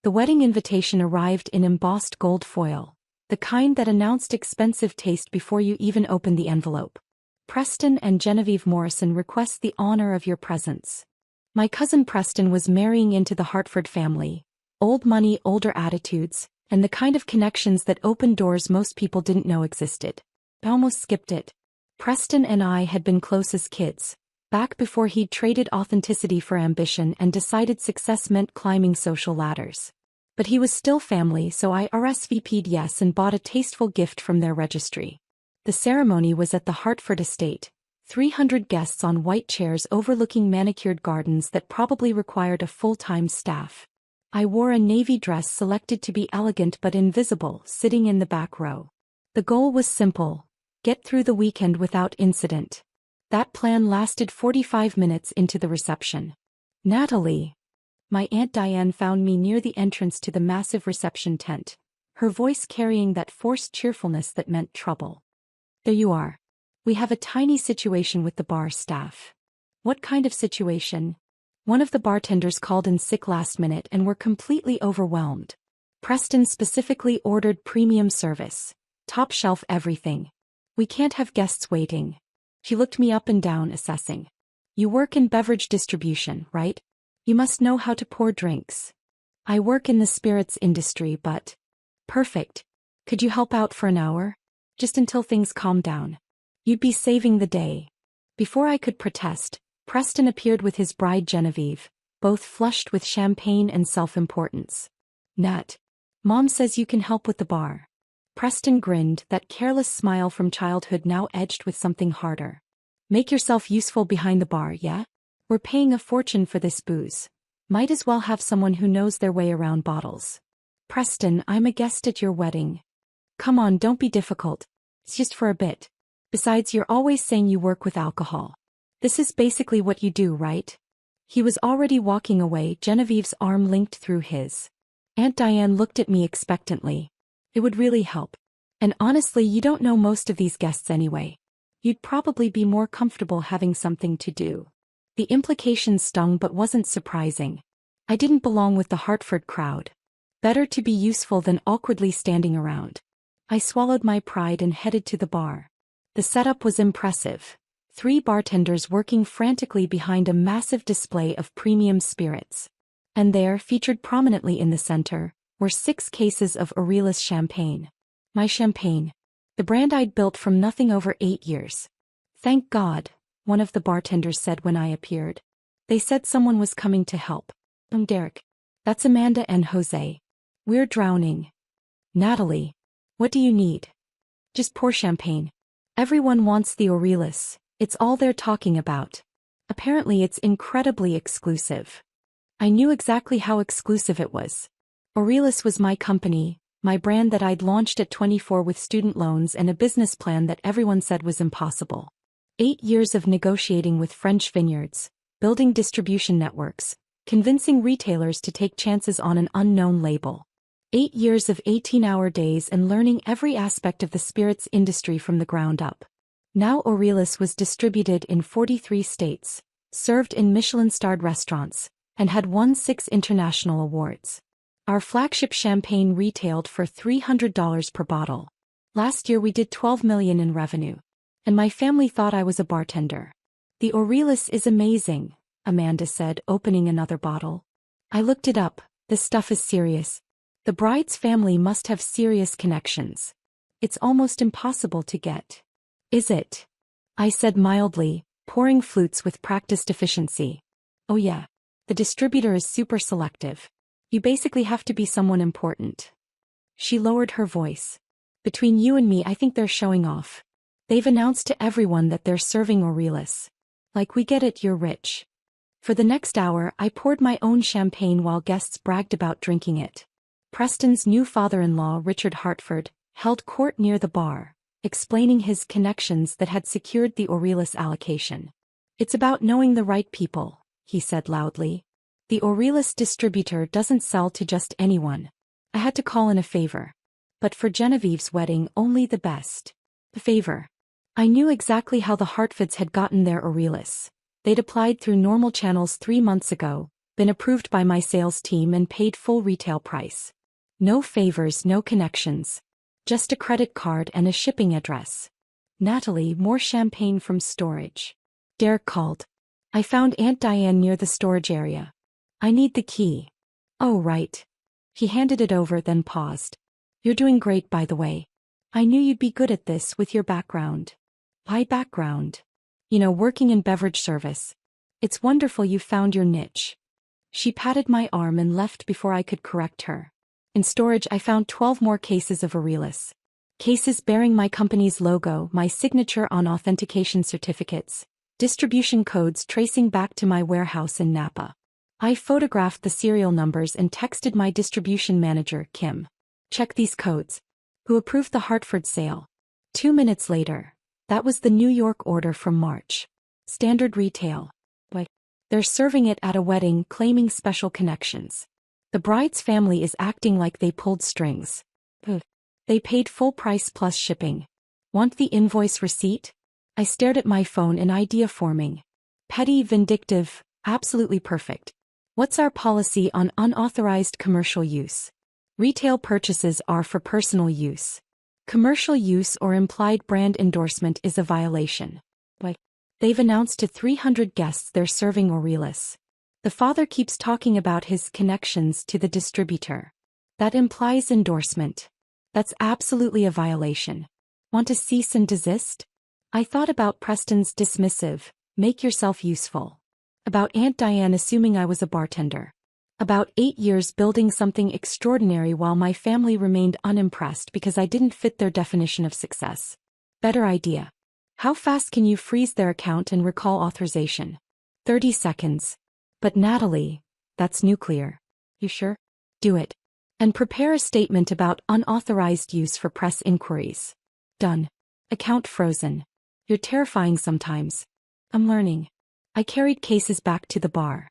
The wedding invitation arrived in embossed gold foil, the kind that announced expensive taste before you even opened the envelope. Preston and Genevieve Morrison request the honor of your presence. My cousin Preston was marrying into the Hartford family. Old money, older attitudes, and the kind of connections that opened doors most people didn't know existed. I almost skipped it. Preston and I had been close as kids, back before he'd traded authenticity for ambition and decided success meant climbing social ladders. But he was still family, so I RSVP'd yes and bought a tasteful gift from their registry. The ceremony was at the Hartford estate, 300 guests on white chairs overlooking manicured gardens that probably required a full-time staff. I wore a navy dress selected to be elegant but invisible, sitting in the back row. The goal was simple: get through the weekend without incident. That plan lasted 45 minutes into the reception. Natalie. My Aunt Diane found me near the entrance to the massive reception tent, her voice carrying that forced cheerfulness that meant trouble. There you are. We have a tiny situation with the bar staff. What kind of situation? One of the bartenders called in sick last minute and were completely overwhelmed. Preston specifically ordered premium service, top shelf everything. We can't have guests waiting. She looked me up and down, assessing. You work in beverage distribution, right? You must know how to pour drinks. I work in the spirits industry, but... Perfect. Could you help out for an hour? Just until things calm down. You'd be saving the day. Before I could protest, Preston appeared with his bride Genevieve, both flushed with champagne and self-importance. Nat. Mom says you can help with the bar. Preston grinned, that careless smile from childhood now edged with something harder. Make yourself useful behind the bar, yeah? We're paying a fortune for this booze. Might as well have someone who knows their way around bottles. Preston, I'm a guest at your wedding. Come on, don't be difficult. It's just for a bit. Besides, you're always saying you work with alcohol. This is basically what you do, right? He was already walking away, Genevieve's arm linked through his. Aunt Diane looked at me expectantly. It would really help. And honestly, you don't know most of these guests anyway. You'd probably be more comfortable having something to do. The implication stung but wasn't surprising. I didn't belong with the Hartford crowd. Better to be useful than awkwardly standing around. I swallowed my pride and headed to the bar. The setup was impressive. 3 bartenders working frantically behind a massive display of premium spirits. And there, featured prominently in the center, were 6 cases of Aurelius champagne. My champagne. The brand I'd built from nothing over 8 years. Thank God, one of the bartenders said when I appeared. They said someone was coming to help. Derek. That's Amanda and Jose. We're drowning. Natalie. What do you need? Just pour champagne. Everyone wants the Aurelius. It's all they're talking about. Apparently it's incredibly exclusive. I knew exactly how exclusive it was. Aurelius was my company, my brand that I'd launched at 24 with student loans and a business plan that everyone said was impossible. 8 years of negotiating with French vineyards, building distribution networks, convincing retailers to take chances on an unknown label. 8 years of 18-hour days and learning every aspect of the spirits industry from the ground up. Now Aurelius was distributed in 43 states, served in Michelin-starred restaurants, and had won 6 international awards. Our flagship champagne retailed for $300 per bottle. Last year we did $12 million in revenue. And my family thought I was a bartender. The Aurelius is amazing, Amanda said, opening another bottle. I looked it up. This stuff is serious. The bride's family must have serious connections. It's almost impossible to get. Is it? I said mildly, pouring flutes with practiced efficiency. Oh yeah. The distributor is super selective. You basically have to be someone important. She lowered her voice. Between you and me, I think they're showing off. They've announced to everyone that they're serving Aurelius. Like, we get it, you're rich. For the next hour, I poured my own champagne while guests bragged about drinking it. Preston's new father-in-law, Richard Hartford, held court near the bar, explaining his connections that had secured the Aurelius allocation. It's about knowing the right people, he said loudly. The Aurelius distributor doesn't sell to just anyone. I had to call in a favor. But for Genevieve's wedding, only the best. A favor. I knew exactly how the Hartfords had gotten their Aurelius. They'd applied through normal channels 3 months ago, Been approved by my sales team and paid full retail price. No favors, no connections. Just a credit card and a shipping address. Natalie, more champagne from storage. Derek called. I found Aunt Diane near the storage area. I need the key. Oh, right. He handed it over, then paused. You're doing great, by the way. I knew you'd be good at this with your background. My background? Working in beverage service. It's wonderful you found your niche. She patted my arm and left before I could correct her. In storage, I found 12 more cases of Aurelus. Cases bearing my company's logo, my signature on authentication certificates, distribution codes tracing back to my warehouse in Napa. I photographed the serial numbers and texted my distribution manager, Kim. Check these codes. Who approved the Hartford sale? 2 minutes later. That was the New York order from March. Standard retail. But they're serving it at a wedding, claiming special connections. The bride's family is acting like they pulled strings. They paid full price plus shipping. Want the invoice receipt? I stared at my phone, an idea forming. Petty, vindictive, absolutely perfect. What's our policy on unauthorized commercial use? Retail purchases are for personal use. Commercial use or implied brand endorsement is a violation. But they've announced to 300 guests they're serving Aurelus. The father keeps talking about his connections to the distributor. That implies endorsement. That's absolutely a violation. Want to cease and desist? I thought about Preston's dismissive, make yourself useful. About Aunt Diane assuming I was a bartender. About 8 years building something extraordinary while my family remained unimpressed because I didn't fit their definition of success. Better idea. How fast can you freeze their account and recall authorization? 30 seconds. But Natalie, that's nuclear. You sure? Do it. And prepare a statement about unauthorized use for press inquiries. Done. Account frozen. You're terrifying sometimes. I'm learning. I carried cases back to the bar.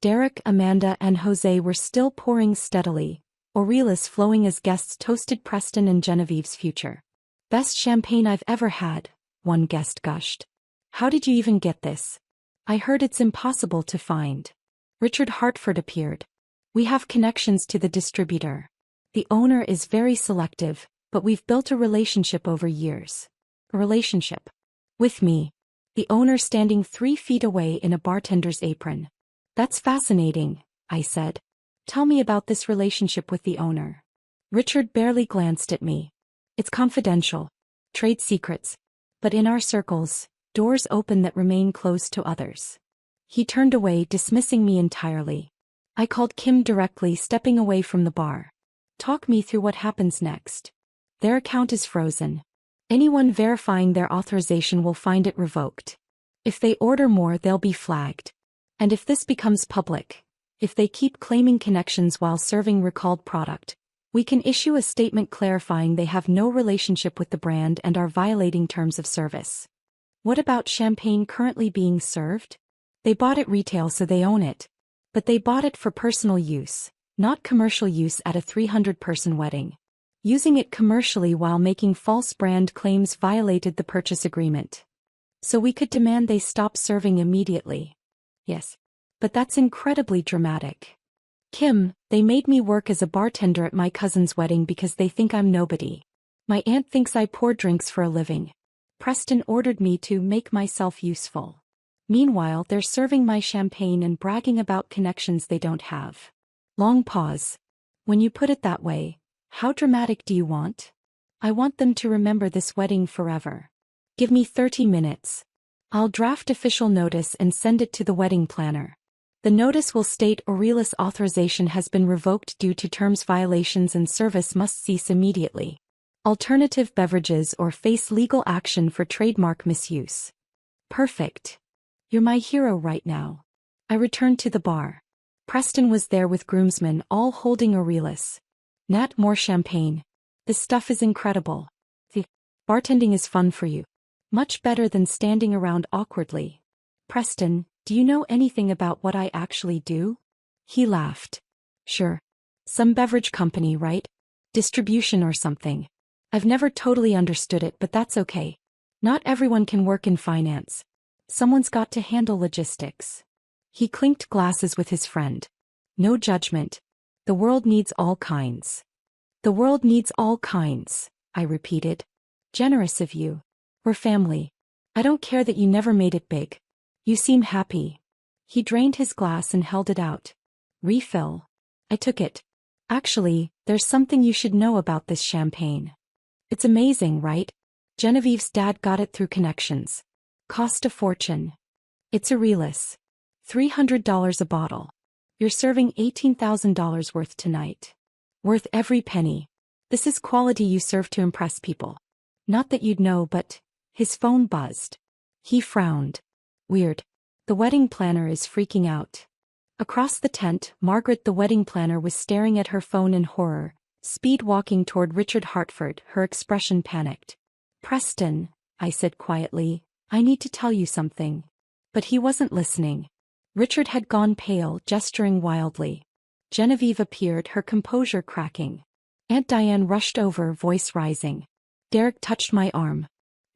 Derek, Amanda, and Jose were still pouring steadily, Aurelus flowing as guests toasted Preston and Genevieve's future. Best champagne I've ever had, one guest gushed. How did you even get this? I heard it's impossible to find. Richard Hartford appeared. We have connections to the distributor. The owner is very selective, but we've built a relationship over years. A relationship. With me. The owner standing 3 feet away in a bartender's apron. That's fascinating, I said. Tell me about this relationship with the owner. Richard barely glanced at me. It's confidential. Trade secrets. But in our circles, doors open that remain closed to others. He turned away, dismissing me entirely. I called Kim directly, stepping away from the bar. Talk me through what happens next. Their account is frozen. Anyone verifying their authorization will find it revoked. If they order more, they'll be flagged. And if this becomes public, if they keep claiming connections while serving recalled product, we can issue a statement clarifying they have no relationship with the brand and are violating terms of service. What about champagne currently being served? They bought it retail, so they own it. But they bought it for personal use, not commercial use at a 300-person wedding. Using it commercially while making false brand claims violated the purchase agreement. So we could demand they stop serving immediately. Yes. But that's incredibly dramatic. Kim, they made me work as a bartender at my cousin's wedding because they think I'm nobody. My aunt thinks I pour drinks for a living. Preston ordered me to make myself useful. Meanwhile, they're serving my champagne and bragging about connections they don't have. Long pause. When you put it that way, how dramatic do you want? I want them to remember this wedding forever. Give me 30 minutes. I'll draft official notice and send it to the wedding planner. The notice will state Aurelus authorization has been revoked due to terms violations and service must cease immediately. Alternative beverages or face legal action for trademark misuse. Perfect. You're my hero right now. I returned to the bar. Preston was there with groomsmen, all holding Aurelus. Nat, more champagne. This stuff is incredible. The bartending is fun for you. Much better than standing around awkwardly. Preston, do you know anything about what I actually do? He laughed. Sure. Some beverage company, right? Distribution or something. I've never totally understood it, but that's okay. Not everyone can work in finance. Someone's got to handle logistics. He clinked glasses with his friend. No judgment. The world needs all kinds. The world needs all kinds, I repeated. Generous of you. We're family. I don't care that you never made it big. You seem happy. He drained his glass and held it out. Refill. I took it. Actually, there's something you should know about this champagne. It's amazing, right? Genevieve's dad got it through connections. Cost a fortune. It's Aurelius. $300 a bottle. You're serving $18,000 worth tonight. Worth every penny. This is quality you serve to impress people. Not that you'd know, but... His phone buzzed. He frowned. Weird. The wedding planner is freaking out. Across the tent, Margaret the wedding planner was staring at her phone in horror, speed walking toward Richard Hartford, her expression panicked. Preston, I said quietly, I need to tell you something. But he wasn't listening. Richard had gone pale, gesturing wildly. Genevieve appeared, her composure cracking. Aunt Diane rushed over, voice rising. Derek touched my arm.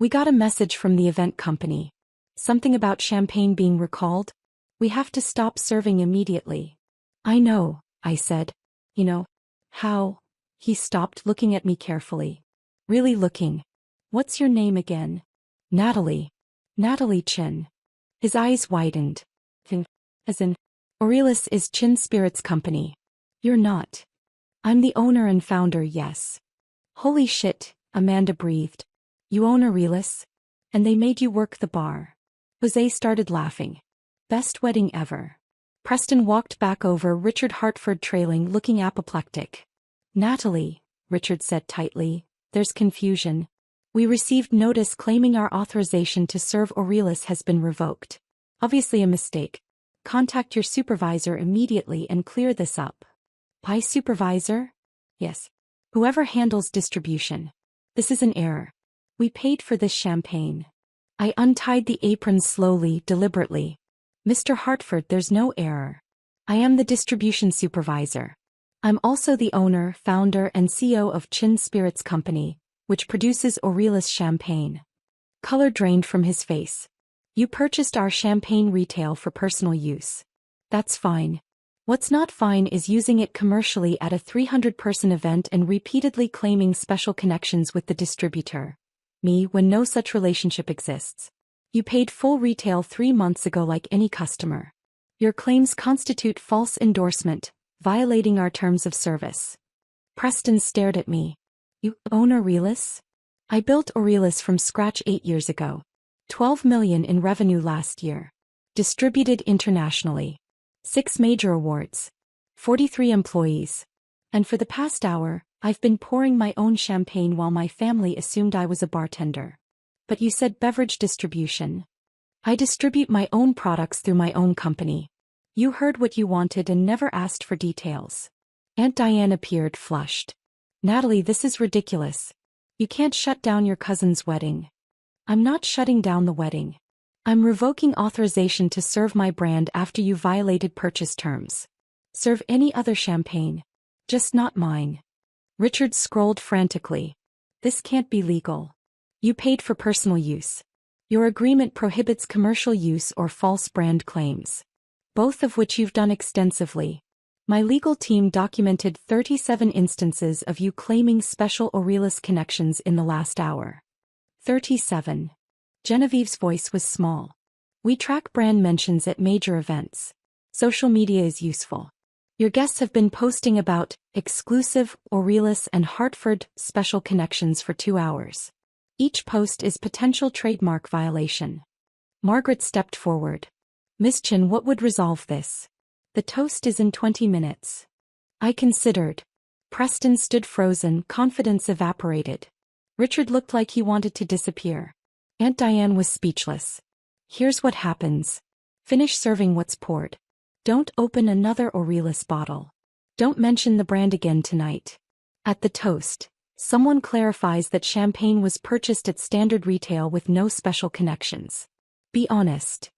We got a message from the event company. Something about champagne being recalled? We have to stop serving immediately. I know, I said. You know. How? He stopped, looking at me carefully. Really looking. What's your name again? Natalie. Natalie Chin. His eyes widened. As in, Aurelius is Chin Spirits Company. You're not. I'm the owner and founder, yes. Holy shit, Amanda breathed. You own Aurelius? And they made you work the bar. Jose started laughing. Best wedding ever. Preston walked back over, Richard Hartford trailing, looking apoplectic. Natalie, Richard said tightly, there's confusion. We received notice claiming our authorization to serve Aurelius has been revoked. Obviously a mistake. Contact your supervisor immediately and clear this up. My supervisor? Yes. Whoever handles distribution. This is an error. We paid for this champagne. I untied the apron slowly, deliberately. Mr. Hartford, there's no error. I am the distribution supervisor. I'm also the owner, founder, and CEO of Chin Spirits Company, which produces Aurelius champagne. Color drained from his face. You purchased our champagne retail for personal use. That's fine. What's not fine is using it commercially at a 300-person event and repeatedly claiming special connections with the distributor. Me, when no such relationship exists. You paid full retail 3 months ago like any customer. Your claims constitute false endorsement, violating our terms of service. Preston stared at me. You own Aurelius? I built Aurelius from scratch 8 years ago. 12 million in revenue last year. Distributed internationally. 6 major awards. 43 employees. And for the past hour, I've been pouring my own champagne while my family assumed I was a bartender. But you said beverage distribution. I distribute my own products through my own company. You heard what you wanted and never asked for details. Aunt Diane appeared, flushed. Natalie, this is ridiculous. You can't shut down your cousin's wedding. I'm not shutting down the wedding. I'm revoking authorization to serve my brand after you violated purchase terms. Serve any other champagne. Just not mine. Richard scrolled frantically. This can't be legal. You paid for personal use. Your agreement prohibits commercial use or false brand claims. Both of which you've done extensively. My legal team documented 37 instances of you claiming special Aurelius connections in the last hour. 37. Genevieve's voice was small. We track brand mentions at major events. Social media is useful. Your guests have been posting about exclusive Aurelius and Hartford special connections for 2 hours. Each post is potential trademark violation. Margaret stepped forward. Miss Chin, what would resolve this? The toast is in 20 minutes. I considered. Preston stood frozen, confidence evaporated. Richard looked like he wanted to disappear. Aunt Diane was speechless. Here's what happens. Finish serving what's poured. Don't open another Aurelius bottle. Don't mention the brand again tonight. At the toast, someone clarifies that champagne was purchased at standard retail with no special connections. Be honest.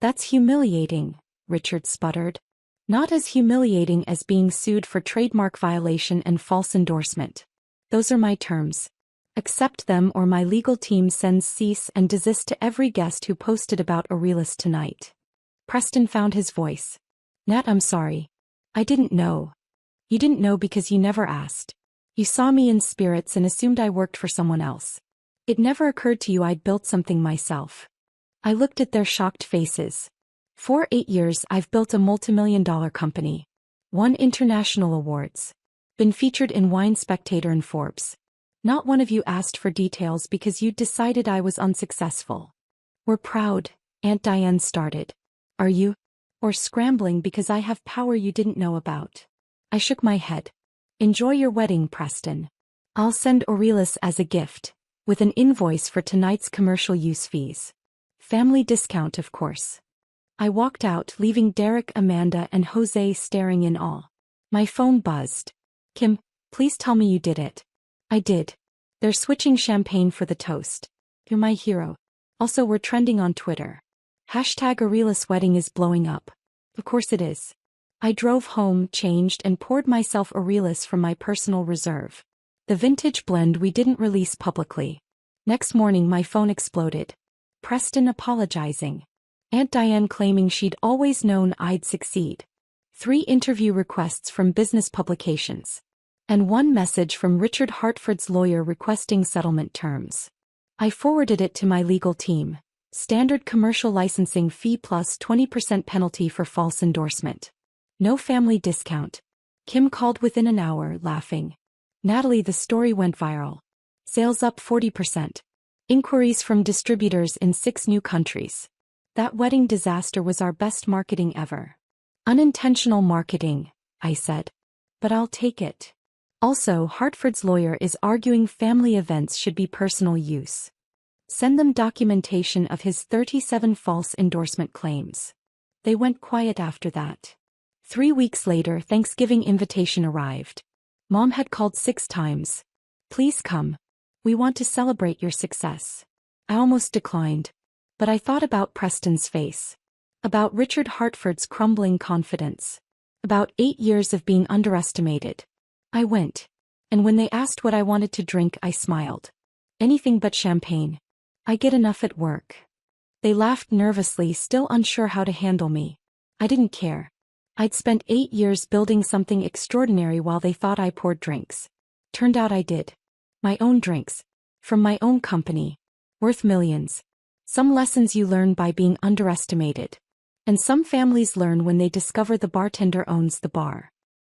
That's humiliating, Richard sputtered. Not as humiliating as being sued for trademark violation and false endorsement. Those are my terms. Accept them or my legal team sends cease and desist to every guest who posted about Aurelius tonight. Preston found his voice. Nat, I'm sorry. I didn't know. You didn't know because you never asked. You saw me in spirits and assumed I worked for someone else. It never occurred to you I'd built something myself. I looked at their shocked faces. For 8 years I've built a multimillion-dollar company. Won international awards. Been featured in Wine Spectator and Forbes. Not one of you asked for details because you'd decided I was unsuccessful. We're proud, Aunt Diane started. Are you? Or scrambling because I have power you didn't know about? I shook my head. Enjoy your wedding, Preston. I'll send Aurelius as a gift, with an invoice for tonight's commercial use fees. Family discount, of course. I walked out, leaving Derek, Amanda, and Jose staring in awe. My phone buzzed. Kim, please tell me you did it. I did. They're switching champagne for the toast. You're my hero. Also, we're trending on Twitter. #Aurelius wedding is blowing up. Of course it is. I drove home, changed, and poured myself Aurelius from my personal reserve. The vintage blend we didn't release publicly. Next morning my phone exploded. Preston apologizing. Aunt Diane claiming she'd always known I'd succeed. 3 interview requests from business publications. And 1 message from Richard Hartford's lawyer requesting settlement terms. I forwarded it to my legal team. Standard commercial licensing fee plus 20% penalty for false endorsement. No family discount. Kim called within an hour, laughing. Natalie, the story went viral. Sales up 40%. Inquiries from distributors in 6 new countries. That wedding disaster was our best marketing ever. Unintentional marketing, I said. But I'll take it. Also, Hartford's lawyer is arguing family events should be personal use. Send them documentation of his 37 false endorsement claims. They went quiet after that. 3 weeks later, Thanksgiving invitation arrived. Mom had called 6 times. Please come. We want to celebrate your success. I almost declined. But I thought about Preston's face. About Richard Hartford's crumbling confidence. About 8 years of being underestimated. I went. And when they asked what I wanted to drink, I smiled. Anything but champagne. I get enough at work. They laughed nervously, still unsure how to handle me. I didn't care. I'd spent 8 years building something extraordinary while they thought I poured drinks. Turned out I did. My own drinks. From my own company. Worth millions. Some lessons you learn by being underestimated. And some families learn when they discover the bartender owns the bar.